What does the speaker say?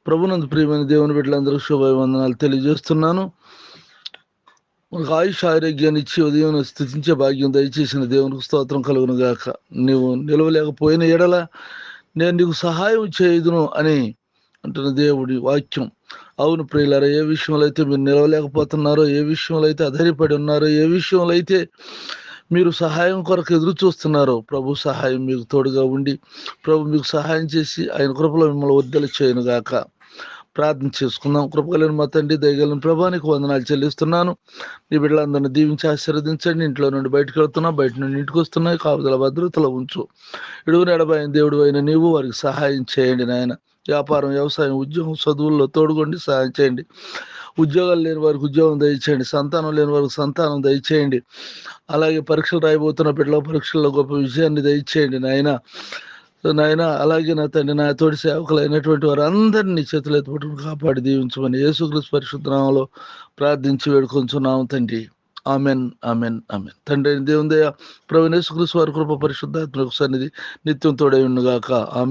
ప్రభునందు ప్రియమైన దేవుని బిడ్డలందరూ శుభవందనాలు తెలియజేస్తున్నాను. మనకు ఆయుష్ ఆరోగ్యాన్ని ఇచ్చి ఉదయం స్థుతించే భాగ్యం దయచేసిన దేవునికి స్తోత్రం కలుగును గాక. నీవు నిలవలేకపోయిన ఎడల నేను నీకు సహాయం చేయుదును అని అంటున్న దేవుడి వాక్యం. అవును ప్రియులారా, ఏ విషయంలో అయితే మీరు నిలవలేకపోతున్నారో, ఏ విషయంలో అయితే అధైర్యపడి ఉన్నారో, ఏ విషయంలో అయితే మీరు సహాయం కొరకు ఎదురు చూస్తున్నారో, ప్రభు సహాయం మీకు తోడుగా ఉండి ప్రభు మీకు సహాయం చేసి ఆయన కృపలో మిమ్మల్ని వర్ధల చేయను గాక. ప్రార్థన చేసుకుందాం. కృపగలిగిన మా తండ్రి, దయగలిగిన ప్రభానికి వందనాలు చెల్లిస్తున్నాను. నీ బిడ్డలందరినీ దీవించి ఆశీర్వదించండి. ఇంట్లో నుండి బయటకు వెళ్తున్నా, బయట నుండి ఇంటికి వస్తున్నాయి, కాపుదల భద్రతలో ఉంచు. ఇడుగుని ఎడబాయిన దేవుడు అయిన నీవు వారికి సహాయం చేయండి నాయన. వ్యాపారం, వ్యవసాయం, ఉద్యోగం, చదువుల్లో తోడుకోండి, సహాయం చేయండి. ఉద్యోగాలు లేని వారికి ఉద్యోగం దయచేయండి. సంతానం లేని వారికి సంతానం దయచేయండి. అలాగే పరీక్షలు రాయబోతున్న బిడ్డల పరీక్షల్లో గొప్ప విజయాన్ని దయచేయండి నాయన. అలాగే నా తండ్రి, నా తోటి సేవకులైనటువంటి వారు అందరినీ చేతులు ఎత్తుపట్టుకుని కాపాడి దీవించమని యేసుక్రీస్తు పరిశుద్ధ నామములో ప్రార్థించి వేడుకొంచున్నాము తండ్రి. Amen, amen, amen. తండ్రి అయిన దేవుని దయ, ప్రభువైన యేసుక్రీస్తు వారి కృప, పరిశుద్ధాత్మ సన్నిధి నిత్యం తోడై ఉండుగాక. ఆమెన్.